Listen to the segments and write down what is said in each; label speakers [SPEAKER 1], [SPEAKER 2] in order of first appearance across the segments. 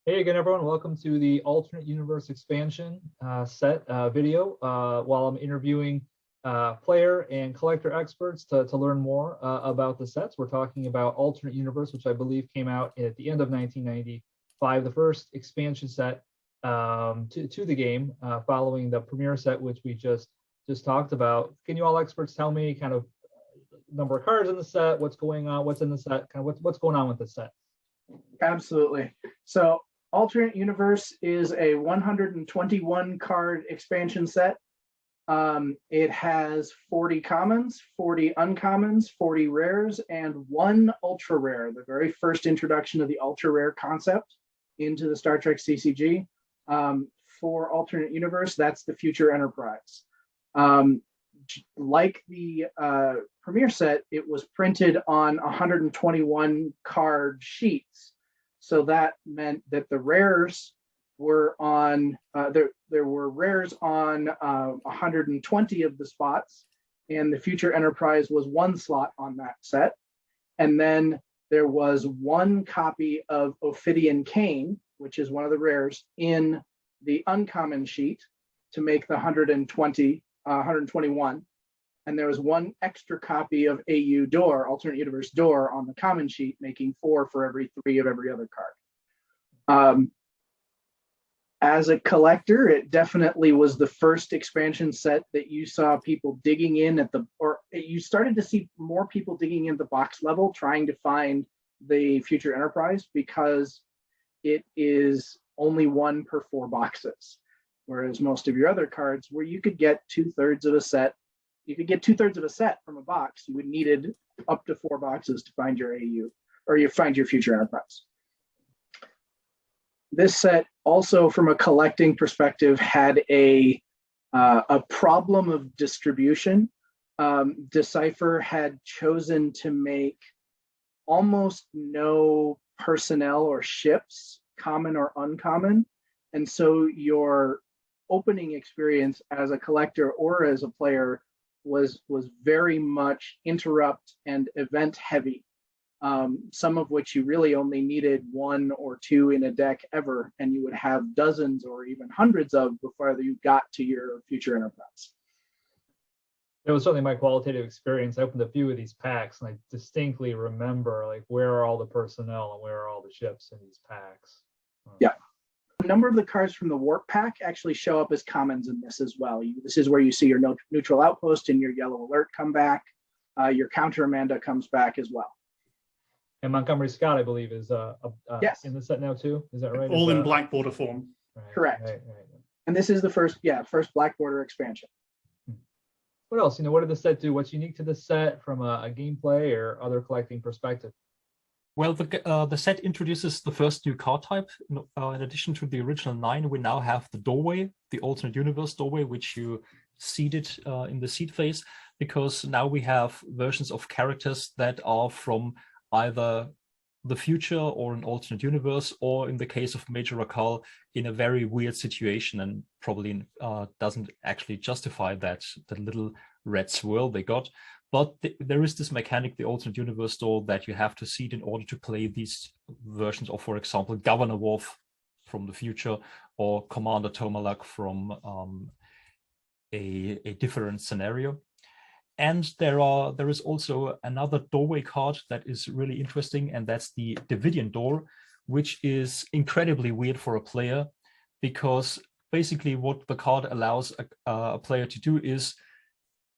[SPEAKER 1] Hey again, everyone. Welcome to the alternate universe expansion set video. While I'm interviewing player and collector experts to learn more about the sets, we're talking about alternate universe, which I believe came out at the end of 1995, the first expansion set to the game following the premiere set, which we just talked about. Can you all experts tell me kind of number of cards in the set, what's going on, what's in the set, kind of what's going on with the set?
[SPEAKER 2] Absolutely. So alternate universe is a 121 card expansion set. It has 40 commons, 40 uncommons, 40 rares, and one ultra rare, the very first introduction of the ultra rare concept into the Star Trek CCG. For alternate universe, that's the Future Enterprise. Like the premiere set, it was printed on 121 card sheets. So that meant that the rares were on, there were rares on 120 of the spots, and the Future Enterprise was one slot on that set. And then there was one copy of Ophidian Cane, which is one of the rares, in the uncommon sheet to make the 121. And there was one extra copy of AU Door, alternate universe Door, on the common sheet, making 4 for every 3 of every other card. As a collector, it definitely was the first expansion set that you saw people digging in at you started to see more people digging in the box level, trying to find the Future Enterprise, because it is only 1 per 4 boxes. Whereas most of your other cards, where you could get 2/3 of a set, you could get 2/3 of a set from a box. You would needed up to 4 boxes to find your AU, or you find your Future Enterprise. This set also, from a collecting perspective, had a problem of distribution. Decipher had chosen to make almost no personnel or ships, common or uncommon, and so your opening experience as a collector or as a player was very much interrupt and event heavy, some of which you really only needed 1 or 2 in a deck ever, and you would have dozens or even hundreds of before you got to your Future Enterprise.
[SPEAKER 1] It was certainly my qualitative experience. I opened a few of these packs, and I distinctly remember, like, where are all the personnel and where are all the ships in these packs?
[SPEAKER 2] Yeah. A number of the cards from the Warp Pack actually show up as commons in this as well. This is where you see your neutral outpost and your yellow alert come back. Your counter Amanda comes back as well.
[SPEAKER 1] And Montgomery Scott, I believe, is
[SPEAKER 2] yes,
[SPEAKER 1] in the set now too. Is that right?
[SPEAKER 3] All in black border form.
[SPEAKER 1] Right,
[SPEAKER 2] correct.
[SPEAKER 1] Right.
[SPEAKER 2] And this is the first black border expansion.
[SPEAKER 1] What else? What did the set do? What's unique to the set from a gameplay or other collecting perspective?
[SPEAKER 4] Well, the set introduces the first new card type. In addition to the original 9, we now have the doorway, the alternate universe doorway, which you seeded in the seed phase, because now we have versions of characters that are from either the future or an alternate universe, or in the case of Major Rakal, in a very weird situation, and probably doesn't actually justify the little red swirl they got. But there is this mechanic, the alternate universe door, that you have to seed in order to play these versions of, for example, Governor Worf from the future, or Commander Tomalak from a different scenario. And there is also another doorway card that is really interesting, and that's the Davidian Door, which is incredibly weird for a player, because basically what the card allows a player to do is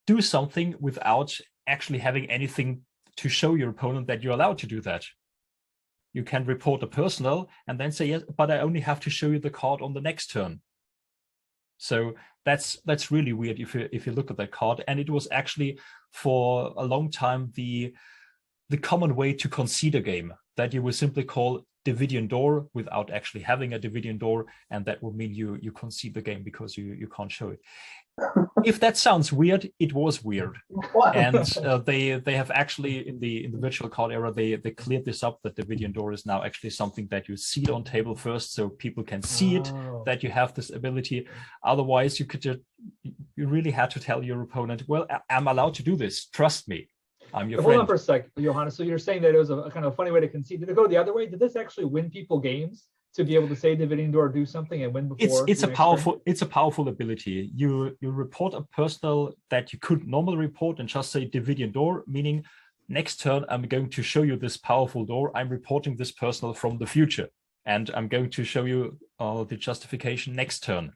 [SPEAKER 4] do something without actually having anything to show your opponent that you're allowed to do that. You can report a personnel and then say, yes, but I only have to show you the card on the next turn. So that's really weird if you look at that card. And it was actually for a long time the common way to concede a game, that you would simply call Davidian Door without actually having a Davidian Door, and that will mean you concede the game because you can't show it. If that sounds weird, it was weird. And they have actually, in the virtual card era, they cleared this up, that the Davidian Door is now actually something that you seed on table first, so people can see it, that you have this ability. Otherwise, you really had to tell your opponent, well, I'm allowed to do this, trust me. I'm your friend.
[SPEAKER 1] Hold on for a sec, Johannes. So you're saying that it was a kind of funny way to concede. Did it go the other way? Did this actually win people games? to be able to say Dividian Door, do something, and win before.
[SPEAKER 4] It's a powerful ability. You report a personal that you could normally report and just say Dividian Door, meaning next turn I'm going to show you this powerful door. I'm reporting this personal from the future, and I'm going to show you the justification next turn.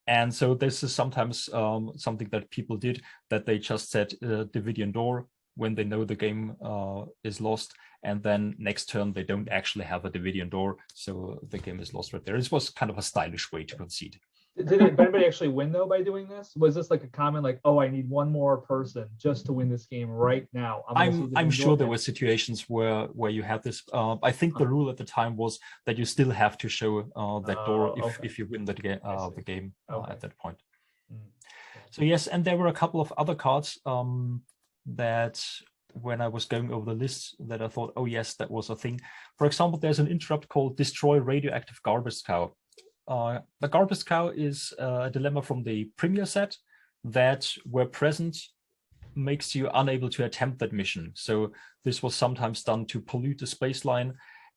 [SPEAKER 4] And so this is sometimes something that people did, that they just said Dividian Door when they know the game is lost, and then next turn they don't actually have a Dividian Door, so the game is lost right there. This was kind of a stylish way to concede.
[SPEAKER 1] Did anybody actually win though by doing this? Was this like a comment like, oh, I need one more person just to win this game right now?
[SPEAKER 4] I'm sure there were situations where you had this. I think the rule at the time was that you still have to show that door if you win the game at that point. So yes, and there were a couple of other cards that when I was going over the list that I thought, oh yes, that was a thing. For example, there's an interrupt called Destroy Radioactive Garbage Cow. The Garbage Cow is a dilemma from the Premier set that, where present, makes you unable to attempt that mission. So this was sometimes done to pollute the space line,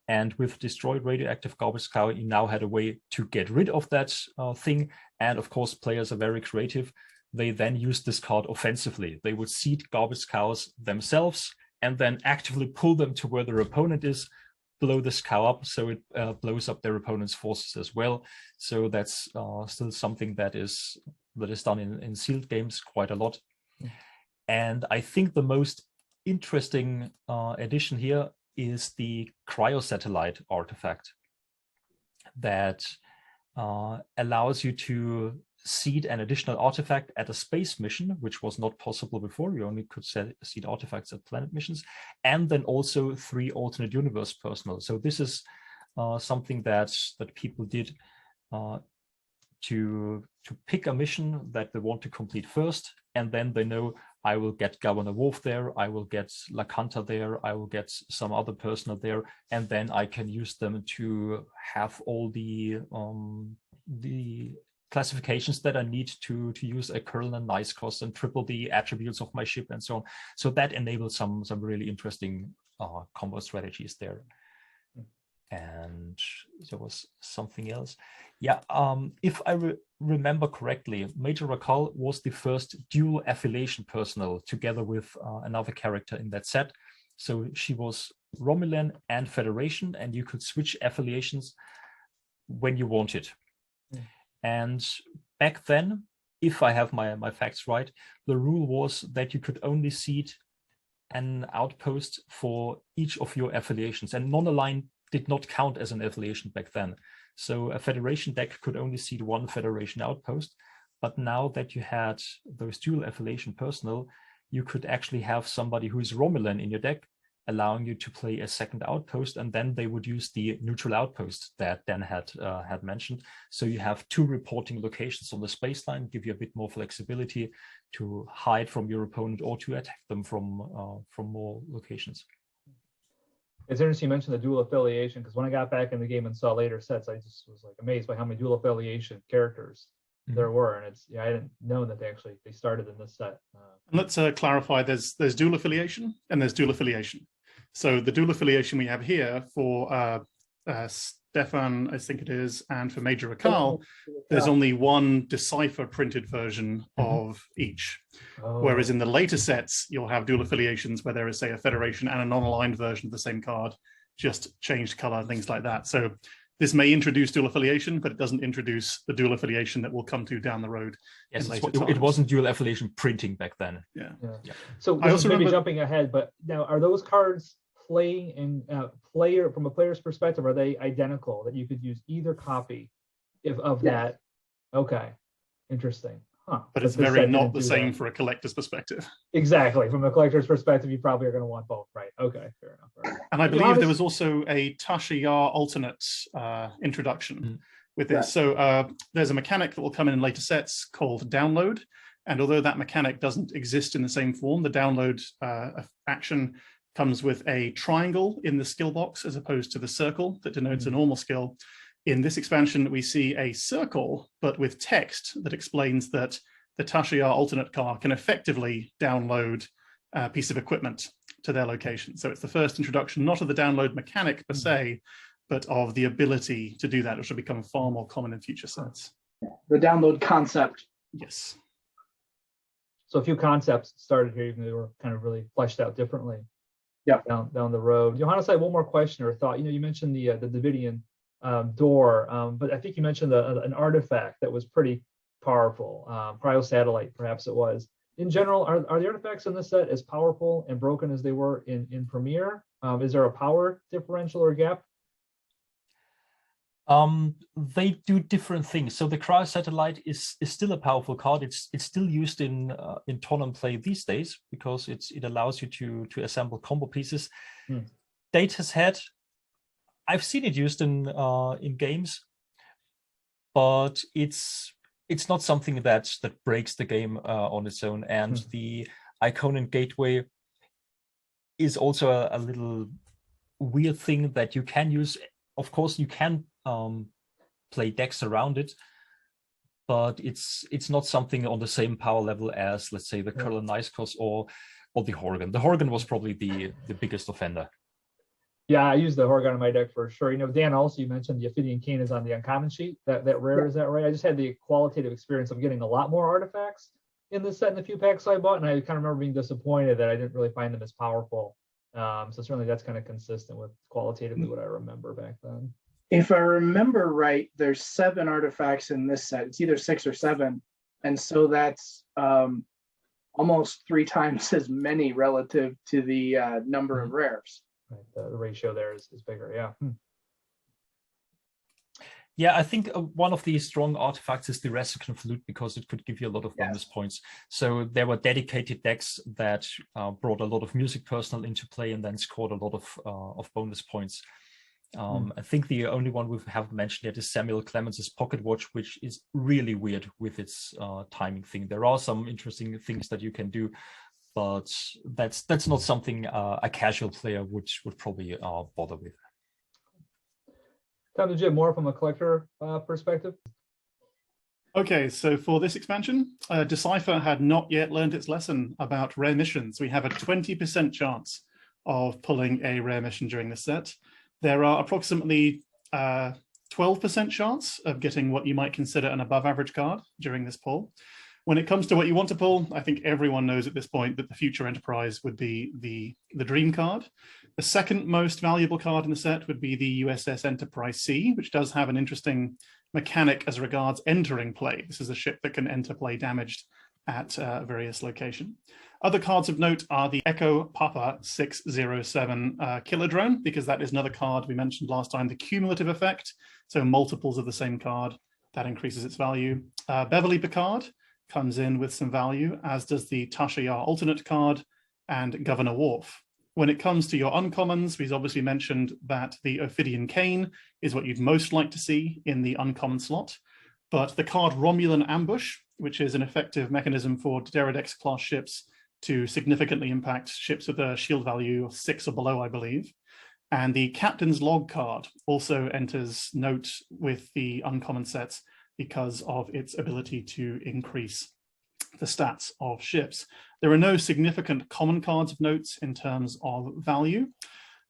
[SPEAKER 4] and with Destroy Radioactive Garbage Cow, you now had a way to get rid of that thing. And of course, players are very creative. They then used this card offensively. They would seed garbage cows themselves and then actively pull them to where their opponent is, blow this cow up, so it blows up their opponent's forces as well. So that's still something that is done in sealed games quite a lot. And I think the most interesting addition here is the cryosatellite artifact that allows you to seed an additional artifact at a space mission, which was not possible before. You only could seed artifacts at planet missions, and then also 3 alternate universe personnel. So this is something that people did to pick a mission that they want to complete first, and then they know, I will get Governor Worf there, I will get LaCanta there, I will get some other personnel there, and then I can use them to have all the classifications that I need to use a kernel and nice cost and triple the attributes of my ship and so on. So that enables some really interesting combo strategies there. And there was something else. Yeah, if I remember correctly, Major Rakal was the first dual affiliation personnel together with another character in that set. So she was Romulan and Federation, and you could switch affiliations when you wanted. And back then, if I have my facts right, the rule was that you could only seed an outpost for each of your affiliations, and non-aligned did not count as an affiliation back then. So a Federation deck could only seed one Federation outpost. But now that you had those dual affiliation personnel, you could actually have somebody who is Romulan in your deck, allowing you to play a second outpost, and then they would use the neutral outpost that Dan had mentioned. So you have 2 reporting locations on the space line, give you a bit more flexibility to hide from your opponent or to attack them from more locations.
[SPEAKER 1] It's interesting you mentioned the dual affiliation, because when I got back in the game and saw later sets, I just was like amazed by how many dual affiliation characters there were, and I didn't know that they started in this set.
[SPEAKER 3] And let's clarify: there's dual affiliation and there's dual affiliation. So the dual affiliation we have here for Stefan, I think it is, and for Major Rakal, there's only one Decipher printed version of each. Whereas in the later sets, you'll have dual affiliations where there is, say, a Federation and a non-aligned version of the same card, just changed color, things like that. So this may introduce dual affiliation, but it doesn't introduce the dual affiliation that we'll come to down the road.
[SPEAKER 4] Yes, it wasn't dual affiliation printing back then.
[SPEAKER 3] Yeah.
[SPEAKER 1] So I also maybe jumping ahead, but now are those cards playing in from a player's perspective? Are they identical that you could use either copy of that? Okay, interesting.
[SPEAKER 3] But it's very not the same for a collector's perspective.
[SPEAKER 1] Exactly. From a collector's perspective, you probably are going to want both, right? Okay, fair enough. Right.
[SPEAKER 3] And I believe there was also a Tasha Yar alternate introduction with this. So there's a mechanic that will come in later sets called download. And although that mechanic doesn't exist in the same form, the download action comes with a triangle in the skill box as opposed to the circle that denotes a normal skill. In this expansion, we see a circle, but with text that explains that the Tasha Yar alternate car can effectively download a piece of equipment to their location. So it's the first introduction, not of the download mechanic per se, but of the ability to do that, which will become far more common in future sets.
[SPEAKER 2] The download concept.
[SPEAKER 3] Yes.
[SPEAKER 1] So a few concepts started here, even though they were kind of really fleshed out differently.
[SPEAKER 2] Yeah.
[SPEAKER 1] Down the road. Johannes, I have one more question or thought. You mentioned the Davidian door, but I think you mentioned an artifact that was pretty powerful, cryosatellite, perhaps it was. In general, are the artifacts in this set as powerful and broken as they were in Premiere? Is there a power differential or gap?
[SPEAKER 4] They do different things. So the cryosatellite is still a powerful card. It's still used in tournament play these days because it allows you to assemble combo pieces. Date has had, I've seen it used in games, but it's not something that breaks the game on its own. And the Iconian Gateway is also a little weird thing that you can use. Of course, you can play decks around it, but it's not something on the same power level as, let's say, the Curler Niskos or the Horgan. The Horgan was probably the biggest offender.
[SPEAKER 1] Yeah, I use the Horgan in my deck for sure. Dan, also you mentioned the Ophidian Cane is on the uncommon sheet. That rare, is that right? I just had the qualitative experience of getting a lot more artifacts in this set in the few packs I bought, and I kind of remember being disappointed that I didn't really find them as powerful. So certainly that's kind of consistent with qualitatively what I remember back then.
[SPEAKER 2] If I remember right, there's 7 artifacts in this set. It's either 6 or 7. And so that's almost 3 times as many relative to the number of rares.
[SPEAKER 1] Right. The ratio there is bigger, yeah.
[SPEAKER 4] Yeah, I think one of the strong artifacts is the Resurrection Flute because it could give you a lot of bonus points. So there were dedicated decks that brought a lot of music personnel into play and then scored a lot of bonus points. I think the only one we haven't mentioned yet is Samuel Clemens's Pocket Watch, which is really weird with its timing thing. There are some interesting things that you can do, but that's not something a casual player would probably bother with.
[SPEAKER 1] Tom, did you have more from a collector perspective?
[SPEAKER 3] Okay, so for this expansion, Decipher had not yet learned its lesson about rare missions. We have a 20% chance of pulling a rare mission during this set. There are approximately 12% chance of getting what you might consider an above average card during this pull. When it comes to what you want to pull, I think everyone knows at this point that the Future Enterprise would be the dream card. The second most valuable card in the set would be the USS Enterprise C, which does have an interesting mechanic as regards entering play. This is a ship that can enter play damaged at various locations. Other cards of note are the Echo Papa 607 killer drone, because that is another card we mentioned last time, the cumulative effect. So multiples of the same card, that increases its value. Beverly Picard comes in with some value, as does the Tasha Yar alternate card and Governor Worf. When it comes to your uncommons, we've obviously mentioned that the Ophidian Cane is what you'd most like to see in the uncommon slot. But the card Romulan Ambush, which is an effective mechanism for Deredex class ships to significantly impact ships with a shield value of 6 or below, I believe. And the Captain's Log card also enters note with the uncommon sets because of its ability to increase the stats of ships. There are no significant common cards of notes in terms of value.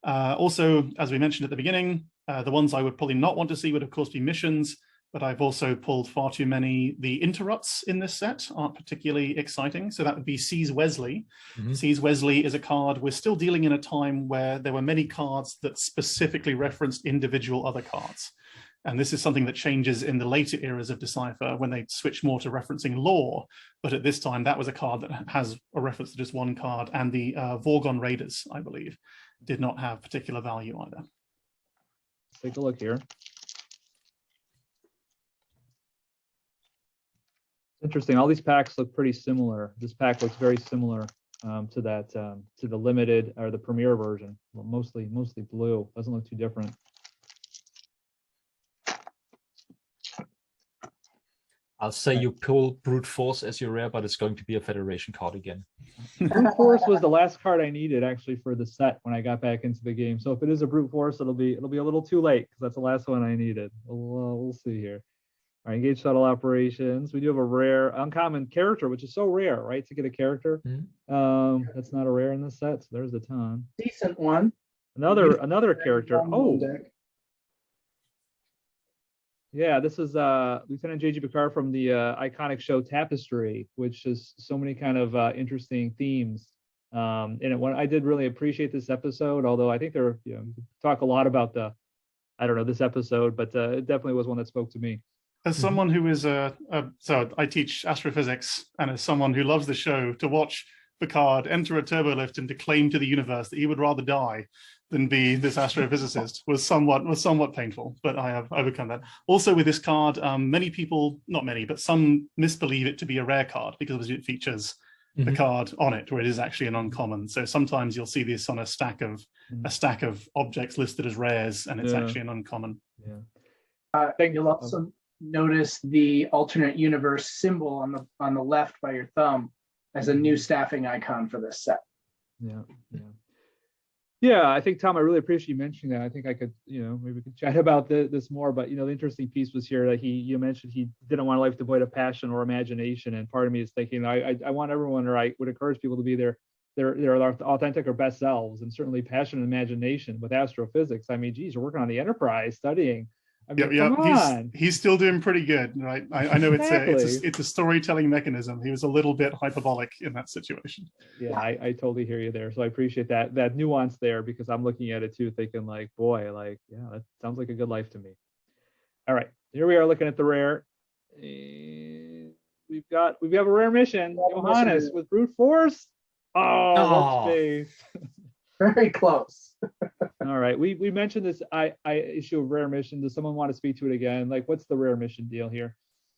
[SPEAKER 3] Also, as we mentioned at the beginning, the ones I would probably not want to see would of course be missions, but I've also pulled far too many. The interrupts in this set aren't particularly exciting. So that would be Seize Wesley. Seize Wesley is a card. We're still dealing in a time where there were many cards that specifically referenced individual other cards. And this is something that changes in the later eras of Decipher when they switch more to referencing lore. But at this time, that was a card that has a reference to just one card. And the Vorgon Raiders, I believe, did not have particular value either.
[SPEAKER 1] Let's take a look here. Interesting. All these packs look pretty similar. This pack looks very similar to that to the limited or the premiere version. Well, mostly blue. Doesn't look too different.
[SPEAKER 4] I'll say you pull Brute Force as your rare, but it's going to be a Federation card again.
[SPEAKER 1] Brute Force was the last card I needed actually for the set when I got back into the game. So if it is a Brute Force, it'll be a little too late because that's the last one I needed. We'll see here. All right, engage shuttle operations. We do have a rare uncommon character, which is so rare, right? To get a character. That's not a rare in this set. So there's a ton.
[SPEAKER 2] Decent one.
[SPEAKER 1] Another character. Oh, Yeah, this is Lieutenant J.G. Picard from the iconic show Tapestry, which is so many kind of interesting themes. I did really appreciate this episode, although I think there, talk a lot about this episode, but it definitely was one that spoke to me.
[SPEAKER 3] As someone who is so I teach astrophysics, and as someone who loves the show, to watch Picard enter a turbolift and to claim to the universe that he would rather die than be this astrophysicist was somewhat painful, but I have overcome that. Also with this card, many people, not many, but some misbelieve it to be a rare card because it features the card on it, where it is actually an uncommon. So sometimes you'll see this on a stack of objects listed as rares, and it's actually an uncommon.
[SPEAKER 1] Yeah.
[SPEAKER 2] You'll also notice the alternate universe symbol on the left by your thumb as a new staffing icon for this set.
[SPEAKER 1] Yeah, I think, Tom, I really appreciate you mentioning that. I think I could, maybe we could chat about this more, but, the interesting piece was here that you mentioned he didn't want a life devoid of passion or imagination. And part of me is thinking, I want everyone, or I would encourage people to be their authentic or best selves, and certainly passion and imagination with astrophysics. I mean, geez, you're working on the Enterprise, studying. I mean, come on.
[SPEAKER 3] He's still doing pretty good, right? I know
[SPEAKER 1] Exactly.
[SPEAKER 3] it's a storytelling mechanism. He was a little bit hyperbolic in that situation.
[SPEAKER 1] Yeah, I totally hear you there. So I appreciate that nuance there, because I'm looking at it too, thinking like, boy, like, yeah, that sounds like a good life to me. All right, here we are looking at the rare. We have a rare mission, Johannes with brute force. Oh, space.
[SPEAKER 2] Very close.
[SPEAKER 1] All right, we mentioned this I issue of rare mission. Does someone want to speak to it again? Like, what's the rare mission deal here?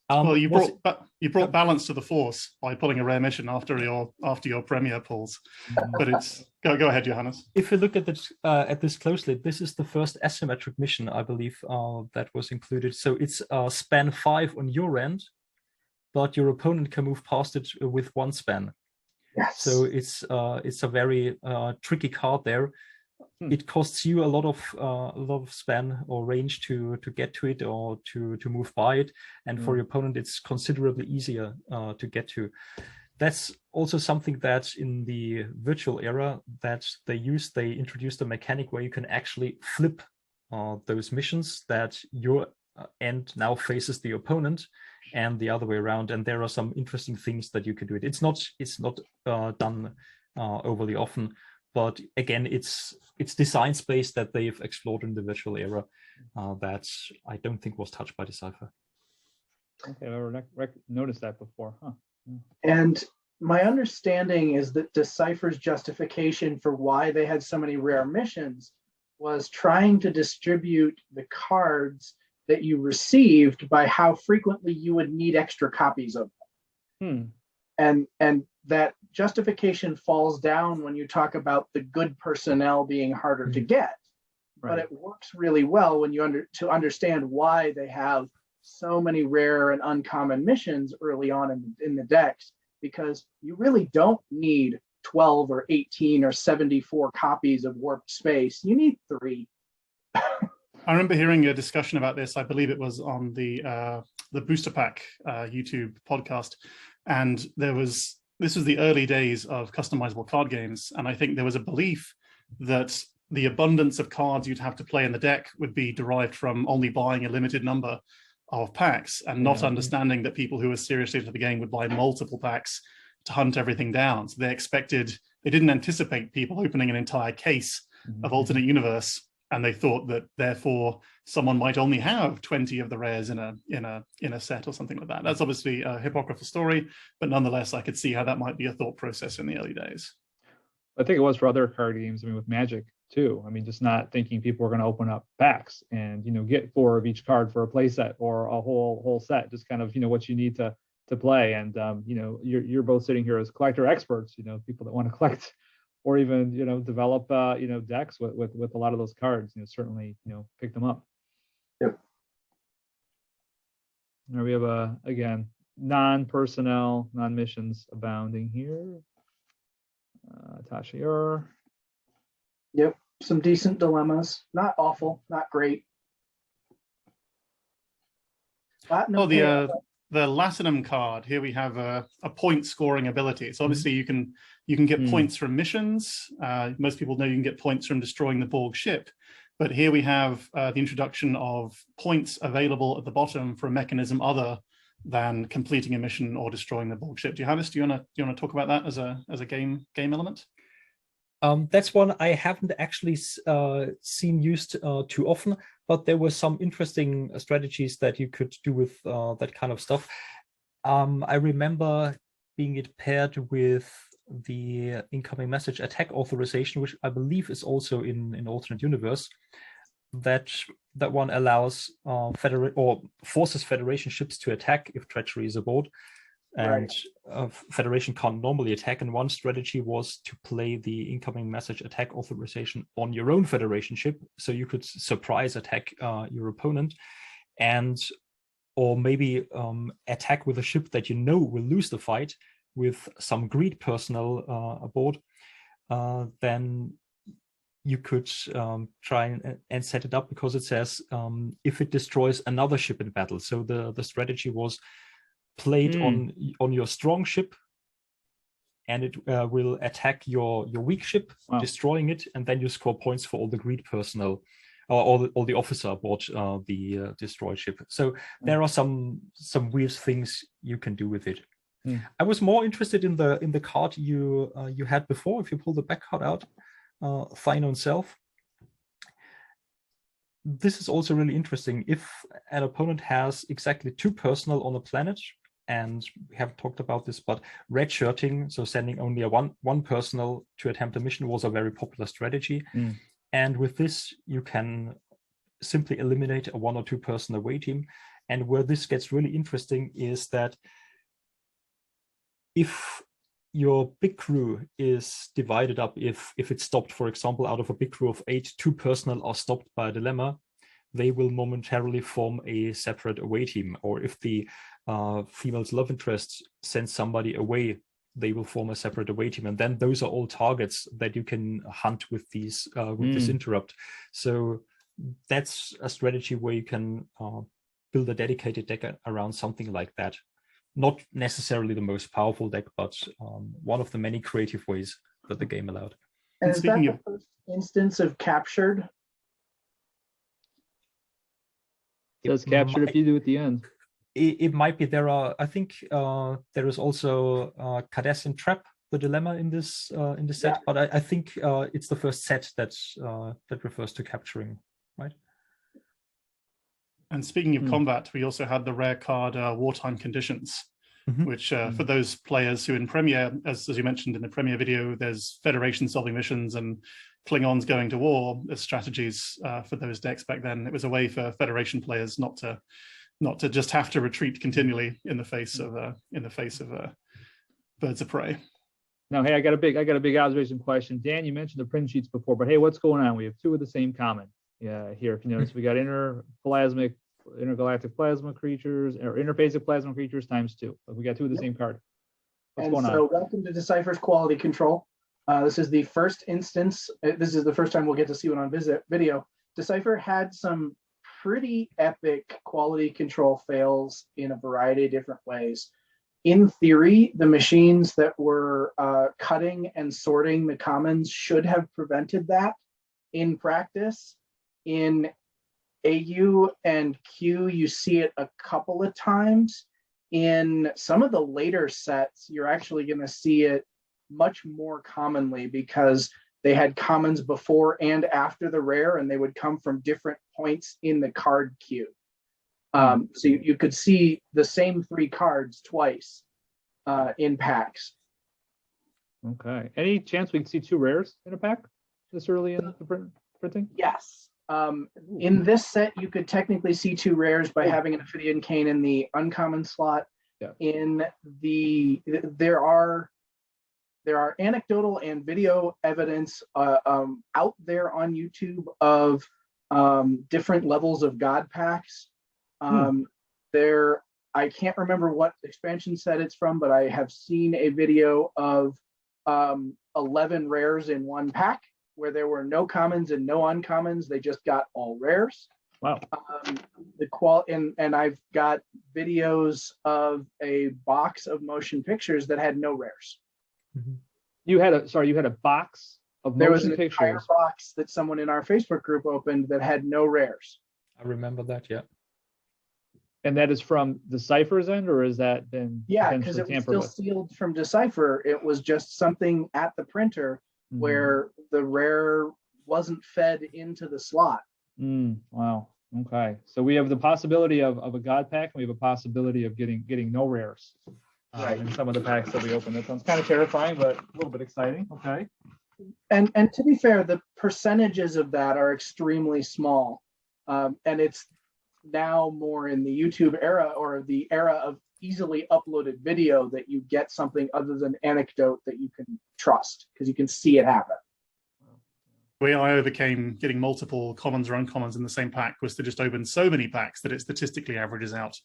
[SPEAKER 3] Well, you brought balance to the force by pulling a rare mission after your premiere pulls. But it's go ahead, Johannes.
[SPEAKER 4] If you look at this closely, this is the first asymmetric mission, I believe, that was included. So it's span 5 on your end, but your opponent can move past it with 1 span.
[SPEAKER 2] Yes.
[SPEAKER 4] So it's a very tricky card there. It costs you a lot of span or range to get to it or to move by it, and for your opponent it's considerably easier to get to. That's also something that in the virtual era that they introduced a mechanic where you can actually flip those missions, that your end now faces the opponent and the other way around, and there are some interesting things that you can do it. It's not done overly often, but again, it's design space that they've explored in the virtual era that I don't think was touched by Decipher.
[SPEAKER 1] Okay, I never noticed that before, huh?
[SPEAKER 2] And my understanding is that Decipher's justification for why they had so many rare missions was trying to distribute the cards that you received by how frequently you would need extra copies of them. And that justification falls down when you talk about the good personnel being harder to get. Right. But it works really well when you understand why they have so many rare and uncommon missions early on in the decks, because you really don't need 12 or 18 or 74 copies of warped space. You need 3.
[SPEAKER 3] I remember hearing a discussion about this. I believe it was on the Booster Pack YouTube podcast, and this was the early days of customizable card games, and I think there was a belief that the abundance of cards you'd have to play in the deck would be derived from only buying a limited number of packs, and not understanding that people who were seriously into the game would buy multiple packs to hunt everything down. So they didn't anticipate people opening an entire case of alternate universe, and they thought that therefore someone might only have 20 of the rares in a set or something like that. That's obviously a hypocritical story, but nonetheless, I could see how that might be a thought process in the early days.
[SPEAKER 1] I think it was for other card games. I mean, with Magic too. I mean, just not thinking people were going to open up packs and get 4 of each card for a play set or a whole set. Just kind of what you need to play. And you're both sitting here as collector experts. People that want to collect or even develop decks with a lot of those cards. Certainly pick them up.
[SPEAKER 2] Yep.
[SPEAKER 1] Now we have again non-personnel, non-missions abounding here. Tasha Ur.
[SPEAKER 2] Yep, some decent dilemmas. Not awful, not great.
[SPEAKER 3] The Latinum card here, we have a point scoring ability. So obviously you can get points from missions. Most people know you can get points from destroying the Borg ship, But here we have the introduction of points available at the bottom for a mechanism other than completing a mission or destroying the Borg ship. Johannes, do you want to talk about that as a game element?
[SPEAKER 4] That's one I haven't actually seen used too often, but there were some interesting strategies that you could do with that kind of stuff. I remember being it paired with the incoming message attack authorization, which I believe is also in alternate universe. That one allows forces Federation ships to attack if treachery is aboard. And Federation can't normally attack, and one strategy was to play the incoming message attack authorization on your own Federation ship, so you could surprise attack your opponent, or maybe attack with a ship that you know will lose the fight with some greed personnel aboard. Then you could try and set it up, because it says if it destroys another ship in battle. So the strategy was played on your strong ship, and it will attack your weak ship, destroying it, and then you score points for all the greed personnel or all the officer aboard the destroyed ship. So there are some weird things you can do with it. I was more interested in the card you had before. If you pull the back card out, Thine Self. This is also really interesting. If an opponent has exactly 2 personnel on a planet, and we haven't talked about this, but redshirting, so sending only one personnel to attempt a mission, was a very popular strategy. And with this, you can simply eliminate a 1 or 2 person away team. And where this gets really interesting is that if your big crew is divided up, if it's stopped, for example, out of a big crew of 8, 2 personnel are stopped by a dilemma, they will momentarily form a separate away team. Or if the female's love interest sends somebody away, they will form a separate away team. And then those are all targets that you can hunt with these with this interrupt. So that's a strategy where you can build a dedicated deck around something like that. Not necessarily the most powerful deck, but one of the many creative ways that the game allowed.
[SPEAKER 2] And is that the first instance of captured?
[SPEAKER 1] It says captured if you do at the end.
[SPEAKER 4] It might be. There are, I think, there is also Cardassian Trap, the dilemma in this set, but I think it's the first set that refers to capturing, right?
[SPEAKER 3] And speaking of combat, we also had the rare card Wartime Conditions, which for those players who in Premiere, as you mentioned in the Premiere video, there's Federation solving missions and Klingons going to war as strategies for those decks back then. It was a way for Federation players not to just have to retreat continually in the face of birds of prey.
[SPEAKER 1] Now, hey, I got a big observation question. Dan, you mentioned the print sheets before, but hey, what's going on? We have 2 of the same common. Yeah, here, if you notice, we got intergalactic plasma creatures, or interphasic plasma creatures ×2. So we got 2 of the same card. What's going on?
[SPEAKER 2] So welcome to Decipher's quality control. This is the first instance. This is the first time we'll get to see one on video. Decipher had some pretty epic quality control fails in a variety of different ways. In theory, the machines that were cutting and sorting the commons should have prevented that. In practice, in AU and Q, you see it a couple of times. In some of the later sets, you're actually going to see it much more commonly, because they had commons before and after the rare, and they would come from different points in the card queue. So you could see the same 3 cards twice in packs.
[SPEAKER 1] Okay. Any chance we can see 2 rares in a pack this early in the printing?
[SPEAKER 2] Yes. In this set, you could technically see 2 rares by having an Ophidian Cane in the uncommon slot.
[SPEAKER 1] Yeah.
[SPEAKER 2] There are anecdotal and video evidence out there on YouTube of different levels of God packs. I can't remember what expansion set it's from, but I have seen a video of 11 rares in one pack, where there were no commons and no uncommons. They just got all rares.
[SPEAKER 1] Wow.
[SPEAKER 2] And I've got videos of a box of motion pictures that had no rares.
[SPEAKER 1] You had a box Of
[SPEAKER 2] There was
[SPEAKER 1] motion
[SPEAKER 2] an entire
[SPEAKER 1] pictures.
[SPEAKER 2] box that someone in our Facebook group opened that had no rares.
[SPEAKER 4] I remember that. Yeah.
[SPEAKER 1] And that is from Decipher's end, or is that been
[SPEAKER 2] Yeah, because
[SPEAKER 1] potentially
[SPEAKER 2] it was
[SPEAKER 1] tampered
[SPEAKER 2] still
[SPEAKER 1] with?
[SPEAKER 2] sealed from Decipher. It was just something at the printer
[SPEAKER 1] Mhm.
[SPEAKER 2] where the rare wasn't fed into the slot.
[SPEAKER 1] Wow. Okay. So we have the possibility of a God pack, and we have a possibility of getting no rares in some of the packs that we open. That sounds kind of terrifying, but a little bit exciting. Okay.
[SPEAKER 2] And to be fair, the percentages of that are extremely small, and it's now more in the YouTube era, or the era of easily uploaded video, that you get something other than anecdote that you can trust because you can see it happen.
[SPEAKER 3] The way I overcame getting multiple commons or uncommons in the same pack was to just open so many packs that it statistically averages out,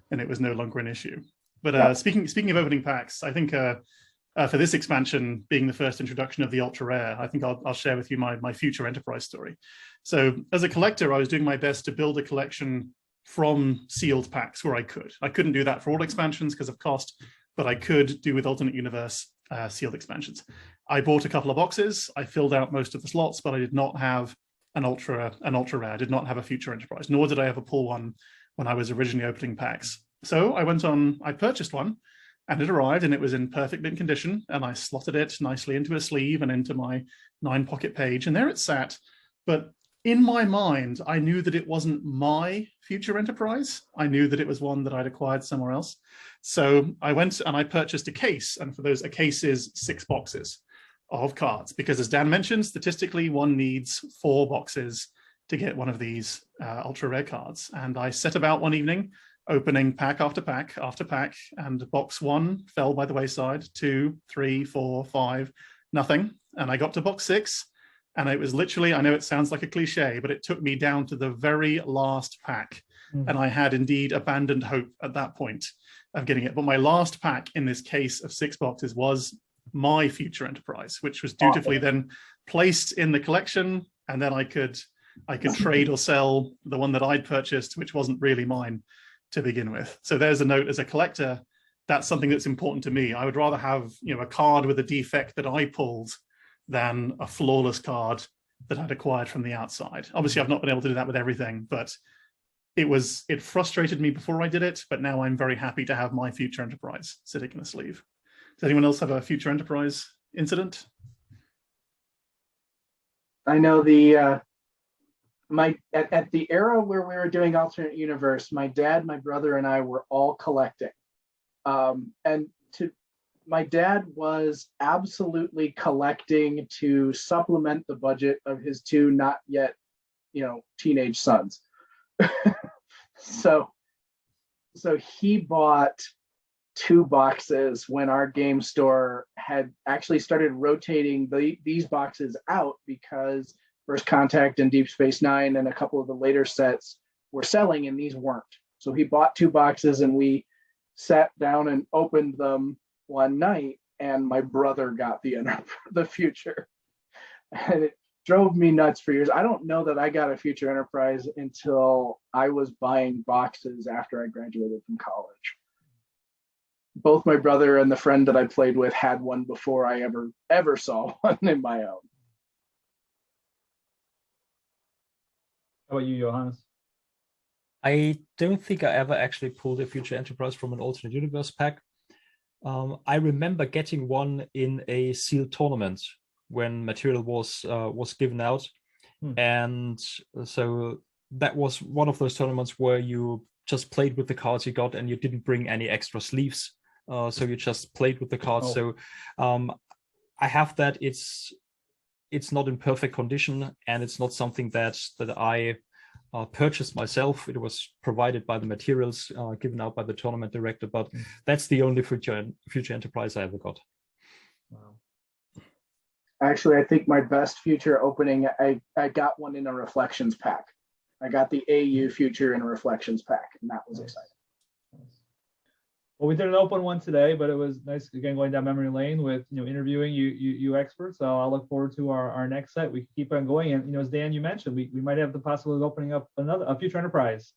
[SPEAKER 3] and it was no longer an issue. But speaking of opening packs, I think for this expansion being the first introduction of the ultra rare, I think I'll share with you my future enterprise story. So as a collector, I was doing my best to build a collection from sealed packs where I could. I couldn't do that for all expansions because of cost, but I could do with alternate universe sealed expansions. I bought a couple of boxes. I filled out most of the slots, but I did not have an ultra rare. I did not have a future enterprise, nor did I ever pull one when I was originally opening packs. So I purchased one, and it arrived, and it was in perfect mint condition, and I slotted it nicely into a sleeve and into my 9-pocket page, and there it sat. But in my mind, I knew that it wasn't my future enterprise. I knew that it was one that I'd acquired somewhere else. So I went and I purchased a case, and for those, a case is 6 boxes of cards, because as Dan mentioned, statistically, one needs 4 boxes to get one of these ultra rare cards. And I set about one evening, opening pack after pack after pack, and box 1 fell by the wayside, 2, 3, 4, 5, nothing. And I got to box 6, and it was literally, I know it sounds like a cliche, but it took me down to the very last pack. And I had indeed abandoned hope at that point of getting it. But my last pack in this case of 6 boxes was my future enterprise, which was dutifully then placed in the collection, and then I could trade or sell the one that I'd purchased, which wasn't really mine to begin with. So there's a note: as a collector, that's something that's important to me. I would rather have, a card with a defect that I pulled than a flawless card that I'd acquired from the outside. Obviously, I've not been able to do that with everything, but it frustrated me before I did it, but now I'm very happy to have my future enterprise sitting in a sleeve. Does anyone else have a future enterprise incident?
[SPEAKER 2] I know at the era where we were doing alternate universe, my dad, my brother, and I were all collecting. My dad was absolutely collecting to supplement the budget of his 2 not yet, teenage sons. So he bought 2 boxes when our game store had actually started rotating these boxes out, because First Contact and Deep Space Nine and a couple of the later sets were selling and these weren't. So he bought 2 boxes, and we sat down and opened them one night, and my brother got the future. And it drove me nuts for years. I don't know that I got a future enterprise until I was buying boxes after I graduated from college. Both my brother and the friend that I played with had one before I ever saw one in my own.
[SPEAKER 1] How about you, Johannes?
[SPEAKER 4] I don't think I ever actually pulled a future enterprise from an alternate universe pack. I remember getting one in a sealed tournament when material was given out, and so that was one of those tournaments where you just played with the cards you got, and you didn't bring any extra sleeves. So you just played with the cards. So I have that. It's not in perfect condition, and it's not something that I purchased myself. It was provided by the materials given out by the tournament director, but that's the only future enterprise I ever got.
[SPEAKER 1] Wow.
[SPEAKER 2] Actually, I think my best future opening, I got one in a Reflections pack. I got the AU future in a Reflections pack, and that was exciting.
[SPEAKER 1] Well, we didn't open one today, but it was nice, again, going down memory lane with interviewing you experts. So I'll look forward to our next set. We can keep on going, and as Dan, you mentioned, we might have the possibility of opening up a future enterprise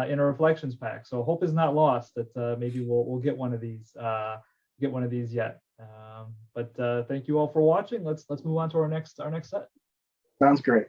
[SPEAKER 1] in a Reflections pack. So hope is not lost that maybe we'll get one of these yet. But thank you all for watching. Let's move on to our next set.
[SPEAKER 2] Sounds great.